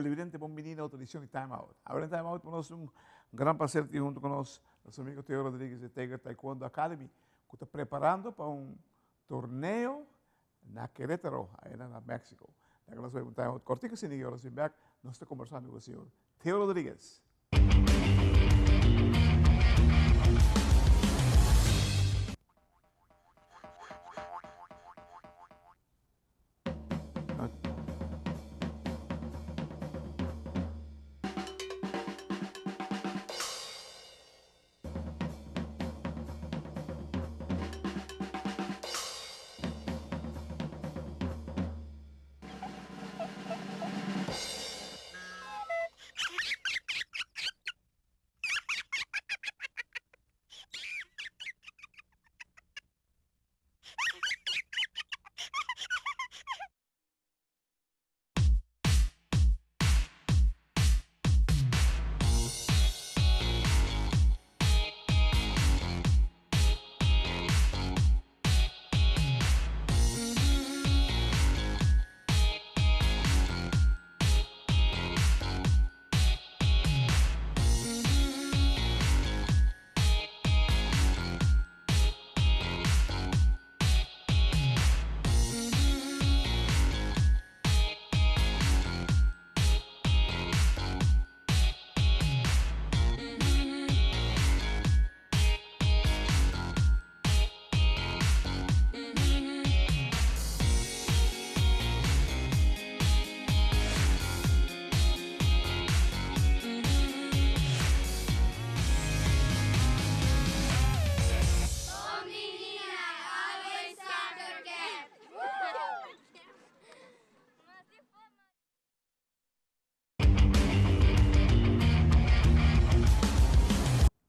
televidente Bombinino, televisión y Time Out. Ahora en Time Out tenemos un gran placer estar junto con los amigos Teo Rodríguez de Tiger Taekwondo Academy, que está preparando para un torneo en Querétaro, en México. Ya que nos vemos en Time Out cortico, sin ir ahora sin back, nos está conversando con el señor Teo Rodríguez.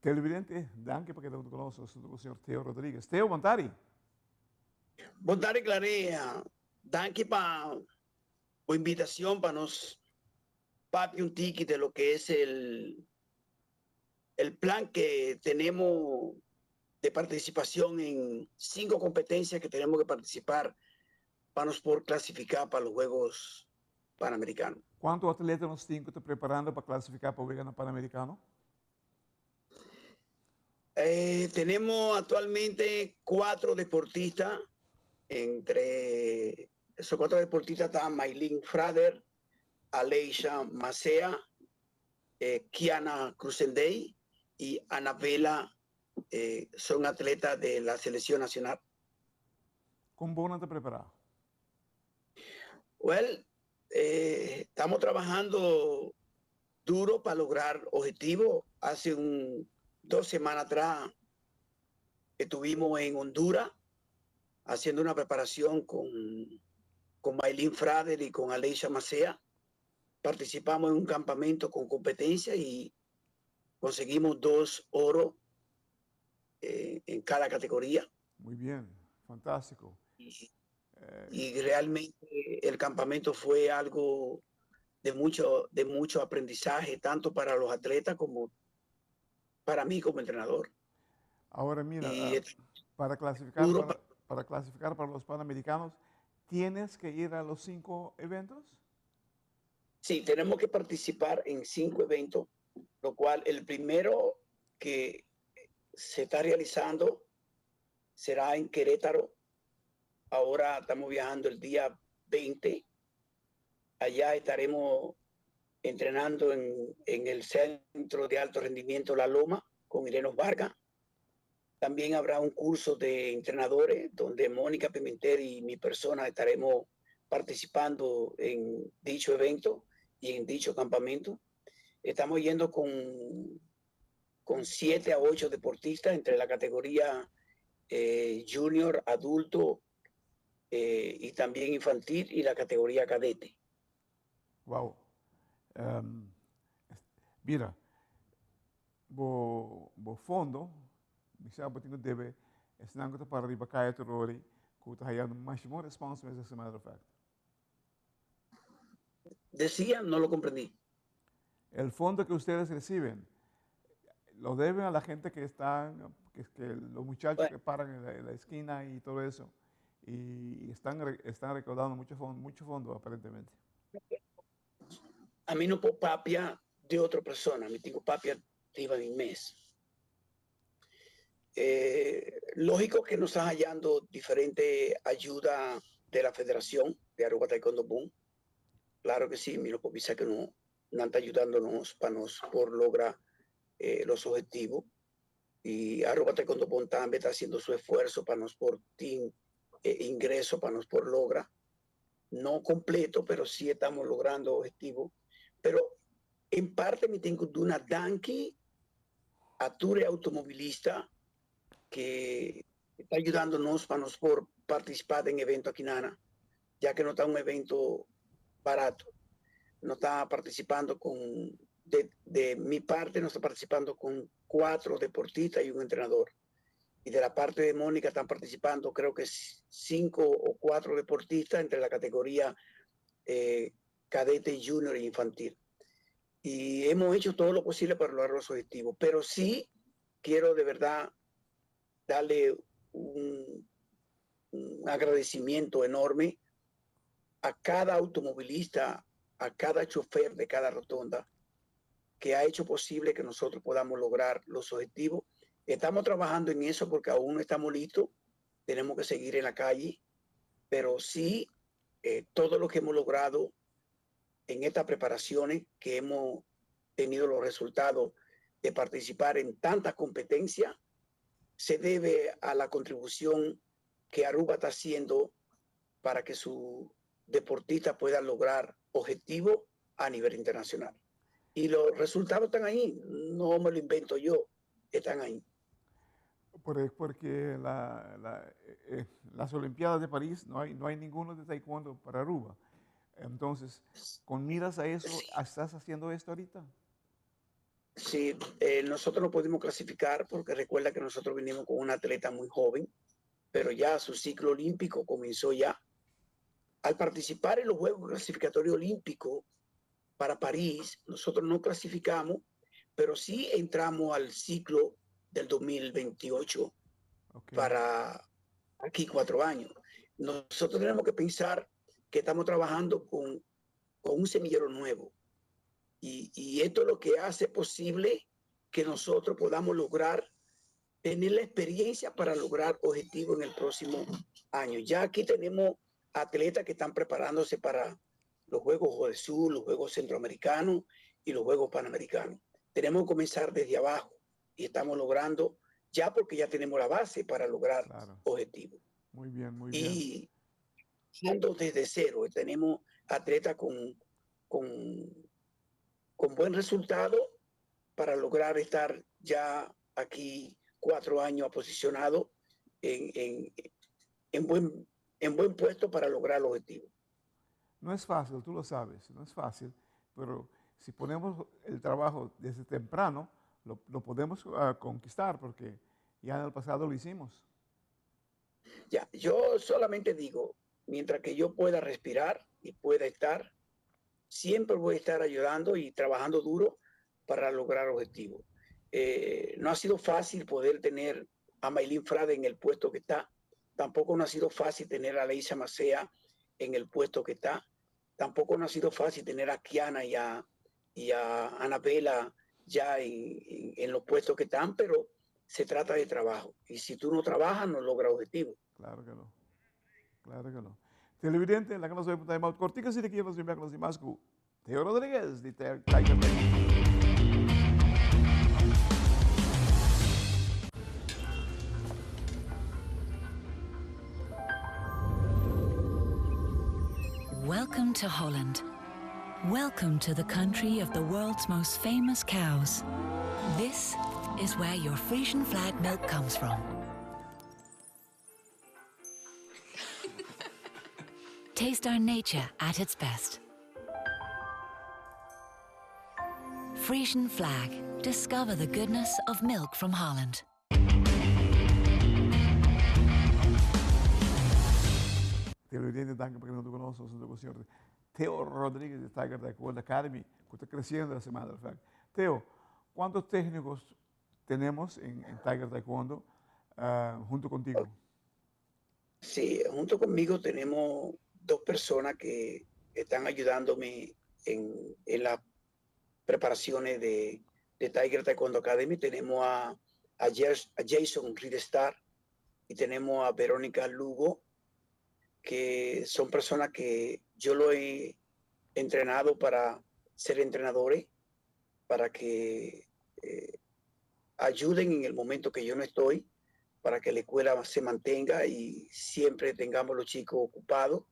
Televidente, danke porque te conozco, el señor Teo Rodríguez. Teo Montari. Montari Clarea, danke por la invitación para nos papi un tiki de lo que es el plan que tenemos de participación en 5 competencias que tenemos que participar para nos poder clasificar para los Juegos Panamericanos. ¿Cuántos atletas nos tienen que estar preparando para clasificar para el Panamericano? Tenemos actualmente 4 deportistas. Entre esos 4 deportistas están Maylin Frader, Aleisha Macea, Kiana Cruzendey y Anabela, son atletas de la selección nacional. ¿Cómo van a preparar? Well, estamos trabajando duro para lograr objetivos. Hace 2 semanas atrás estuvimos en Honduras haciendo una preparación con Maylin Frader y con Aleisha Macea. Participamos en un campamento con competencia y conseguimos 2 oros en cada categoría. Muy bien, fantástico. Y realmente el campamento fue algo de mucho aprendizaje, tanto para los atletas como para mí como entrenador. Ahora mira, para clasificar para los Panamericanos, ¿tienes que ir a los 5 eventos? Sí, tenemos que participar en 5 eventos, lo cual el primero que se está realizando será en Querétaro. Ahora estamos viajando el día 20. Allá estaremos entrenando en el Centro de Alto Rendimiento La Loma con Irene Vargas. También habrá un curso de entrenadores donde Mónica Pimentel y mi persona estaremos participando en dicho evento y en dicho campamento. Estamos yendo con 7 a 8 deportistas entre la categoría junior, adulto y también infantil y la categoría cadete. Wow. Mira, bo fondo, bisa botinho debe, esnango para arriba kaya torori, kuta hayando máximo responsibilidad as a matter of fact. Decía, no lo comprendí. El fondo que ustedes reciben, lo deben a la gente que están, que los muchachos que paran en la esquina y todo eso, y están recaudando mucho fondo aparentemente. a mí no puedo papia de otra persona, me tengo papia de mi mes. Lógico que nos están hallando diferente ayuda de la Federación de Aruba Taekwondo Boom. Claro que sí, mira, pues que no está ayudándonos para nos por lograr los objetivos. Y Aruba Taekwondo Boom también está haciendo su esfuerzo para nos por team, ingreso para nos por logra. No completo, pero sí estamos logrando objetivos. Pero en parte me tengo de una danki a Ture automovilista que está ayudándonos para nos por participar en evento aquí Nana, ya que no está un evento barato. No está participando con, de mi parte, no está participando con 4 deportistas y un entrenador. Y de la parte de Mónica están participando, creo que 5 o 4 deportistas entre la categoría cadete, junior e infantil. Y hemos hecho todo lo posible para lograr los objetivos. Pero sí quiero de verdad darle un agradecimiento enorme a cada automovilista, a cada chofer de cada rotonda que ha hecho posible que nosotros podamos lograr los objetivos. Estamos trabajando en eso porque aún no estamos listos, tenemos que seguir en la calle, pero sí todo lo que hemos logrado en estas preparaciones, que hemos tenido los resultados de participar en tantas competencias, se debe a la contribución que Aruba está haciendo para que sus deportistas puedan lograr objetivos a nivel internacional. Y los resultados están ahí, no me lo invento yo, están ahí. Porque las Olimpiadas de París no hay ninguno de taekwondo para Aruba. Entonces, con miras a eso, ¿estás haciendo esto ahorita? Sí, nosotros no pudimos clasificar porque recuerda que nosotros vinimos con una atleta muy joven, pero ya su ciclo olímpico comenzó ya. Al participar en los Juegos Clasificatorios Olímpicos para París, nosotros no clasificamos, pero sí entramos al ciclo del 2028 para aquí 4 años. Nosotros tenemos que pensar que estamos trabajando con un semillero nuevo. Y esto es lo que hace posible que nosotros podamos lograr tener la experiencia para lograr objetivos en el próximo año. Ya aquí tenemos atletas que están preparándose para los Juegos del Sur, los Juegos Centroamericanos y los Juegos Panamericanos. Tenemos que comenzar desde abajo y estamos logrando ya porque ya tenemos la base para lograr objetivos. Muy bien, muy bien. Y siendo desde cero, tenemos atletas con buen resultado para lograr estar ya aquí 4 años posicionado en buen puesto para lograr el objetivo. No es fácil, tú lo sabes, no es fácil, pero si ponemos el trabajo desde temprano, lo podemos conquistar porque ya en el pasado lo hicimos. Ya, yo solamente digo, mientras que yo pueda respirar y pueda estar, siempre voy a estar ayudando y trabajando duro para lograr objetivos. No ha sido fácil poder tener a Maylin Frade en el puesto que está. Tampoco no ha sido fácil tener a Leisa Macea en el puesto que está. Tampoco no ha sido fácil tener a Kiana y a Anabela ya en los puestos que están, pero se trata de trabajo. Y si tú no trabajas, no logras objetivos. Claro que no. Claro que no. Televidente, la que nos ve por Time Out. Cortica si te quiero nos envía con los demás. Teo Rodríguez de Tiger Taekwondo. Welcome to Holland. Welcome to the country of the world's most famous cows. This is where your Frisian flag milk comes from. Taste our nature at its best. Frisian flag. Discover the goodness of milk from Holland. Televidente, danke por que nos conosco, o senhor Teo Rodríguez de Tiger Taekwondo Academy, que está creciendo la semana. Teo, ¿cuántos técnicos tenemos en Tiger Taekwondo junto contigo? Sí, junto conmigo tenemos 2 personas que están ayudándome en las preparaciones de Tiger Taekwondo Academy. Tenemos a Jason Ridestar y tenemos a Verónica Lugo, que son personas que yo lo he entrenado para ser entrenadores, para que ayuden en el momento que yo no estoy, para que la escuela se mantenga y siempre tengamos los chicos ocupados.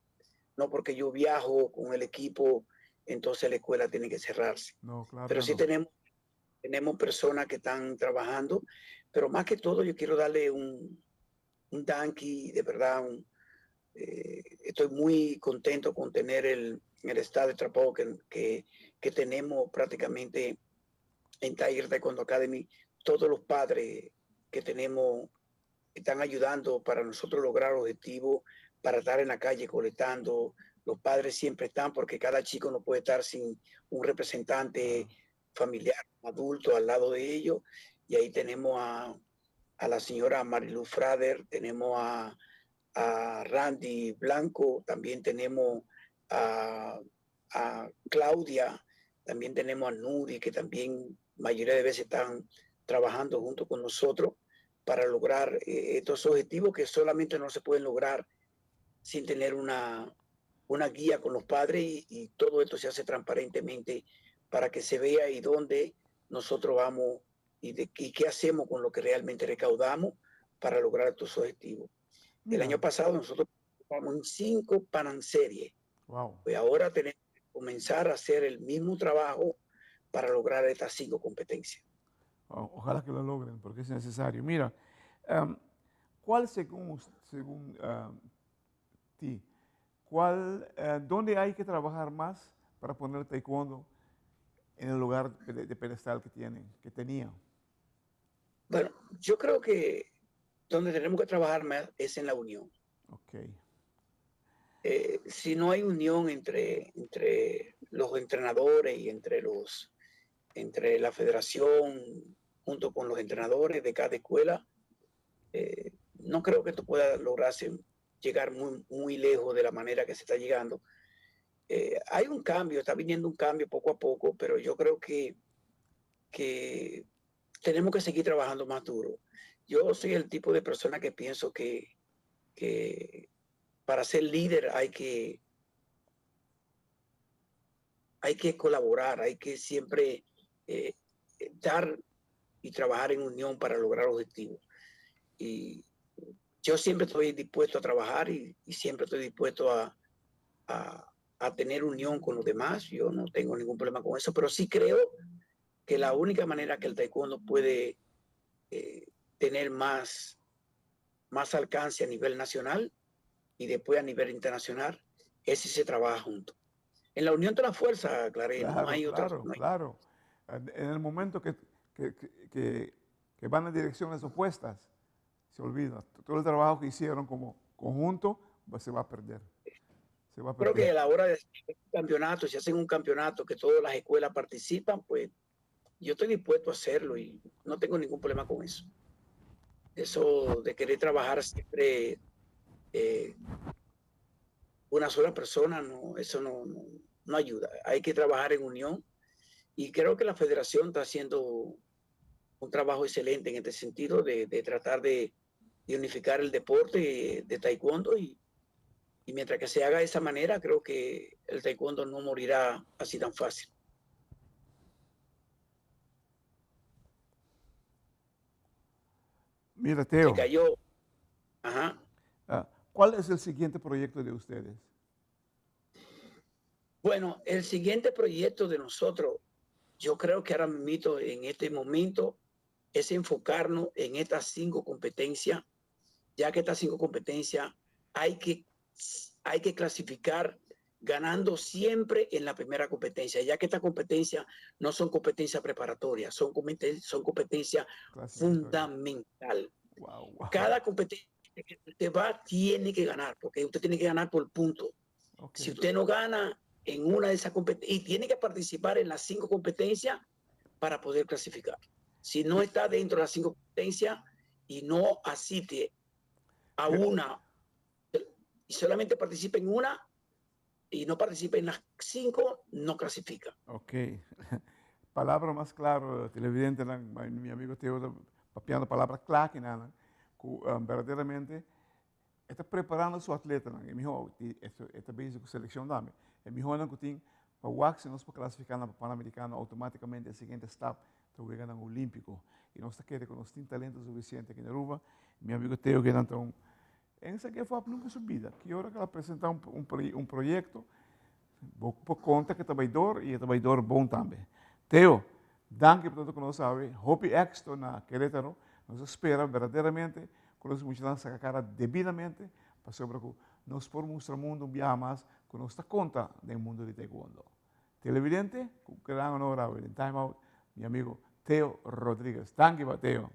No porque yo viajo con el equipo, entonces la escuela tiene que cerrarse. No, claro Pero que sí no. tenemos personas que están trabajando, pero más que todo yo quiero darle un tanque, de verdad, estoy muy contento con tener el estado de trabajo que tenemos prácticamente en Tiger Taekwondo Academy. Todos los padres que tenemos están ayudando para nosotros lograr objetivos, para estar en la calle colectando. Los padres siempre están, porque cada chico no puede estar sin un representante familiar, adulto al lado de ellos. Y ahí tenemos a la señora Marilu Frader, tenemos a Randy Blanco, también tenemos a Claudia, también tenemos a Nuri, que también mayoría de veces están trabajando junto con nosotros para lograr estos objetivos que solamente no se pueden lograr sin tener una guía con los padres, y todo esto se hace transparentemente para que se vea y dónde nosotros vamos y qué hacemos con lo que realmente recaudamos para lograr estos objetivos. Mira, El año pasado nosotros participamos en 5 Pan Series. wow. Pues ahora tenemos que comenzar a hacer el mismo trabajo para lograr estas 5 competencias. Ojalá que lo logren, porque es necesario. Mira, ¿cuál según ti, dónde hay que trabajar más para poner el taekwondo en el lugar de pedestal que tenía? Bueno, yo creo que donde tenemos que trabajar más es en la unión. Ok. Si no hay unión entre los entrenadores y entre la federación junto con los entrenadores de cada escuela, no creo que esto pueda lograrse llegar muy lejos de la manera que se está llegando. Hay un cambio, está viniendo un cambio poco a poco, pero yo creo que tenemos que seguir trabajando más duro. Yo soy el tipo de persona que pienso que para ser líder hay que colaborar, hay que siempre dar y trabajar en unión para lograr objetivos. Y yo siempre estoy dispuesto a trabajar y siempre estoy dispuesto a tener unión con los demás. Yo no tengo ningún problema con eso, pero sí creo que la única manera que el taekwondo puede tener más alcance a nivel nacional y después a nivel internacional es si se trabaja juntos. En la unión de la fuerza, Clarín, Claro, no hay otra. claro, claro. En el momento que van en direcciones opuestas, se olvida. Todo el trabajo que hicieron como conjunto se va a perder. Se va a Creo que perder. a la hora de hacer un campeonato, si hacen un campeonato que todas las escuelas participan, pues yo estoy dispuesto a hacerlo y no tengo ningún problema con eso. Eso de querer trabajar siempre una sola persona, no, eso no ayuda. Hay que trabajar en unión y creo que la federación está haciendo un trabajo excelente en este sentido de tratar de unificar el deporte de taekwondo y mientras que se haga de esa manera, creo que el taekwondo no morirá así tan fácil. Mira, Se Teo, cayó. Ajá. ¿cuál es el siguiente proyecto de ustedes? Bueno, el siguiente proyecto de nosotros, yo creo que ahora mismo, en este momento, es enfocarnos en estas 5 competencias, ya que estas 5 competencias hay que clasificar ganando siempre en la primera competencia, ya que estas competencias no son competencias preparatorias, son competencias fundamentales. Wow, wow. Cada competencia que usted va tiene que ganar, porque usted tiene que ganar por punto. Okay. Si usted no gana en una de esas competencias, y tiene que participar en las 5 competencias para poder clasificar. Si no está dentro de las 5 competencias y no asiste a una y solamente participa en una, y no participa en las 5, no clasifica. Ok. Palabra más claro, televidente, mi amigo Teo está papeando palabras claras que nada, verdaderamente está preparando a su atleta, e mi dijo, esta vez con selección dame, e mi dijo, que tem para wax nós para classificar na Pan-Americano automaticamente a seguinte step, então ganhar no Olímpico, e nós está querendo que nós temos talento suficiente aqui na Aruba, meu amigo Teo que então, essa que foi nunca subida, que hora que ela apresentar projeto, por conta que trabalhador e trabalhador bom também. Teo, danke por tudo que nós sabemos. Hope éxito na Querétaro. Nós esperamos verdadeiramente que nós vamos sacar a cara devidamente para sobre que nós podemos mostrar ao mundo um dia mais que nós está conta do mundo de taekwondo. Televidente, com grande honor, em Time Out, meu amigo Teo Rodrigues. Danke, Teo.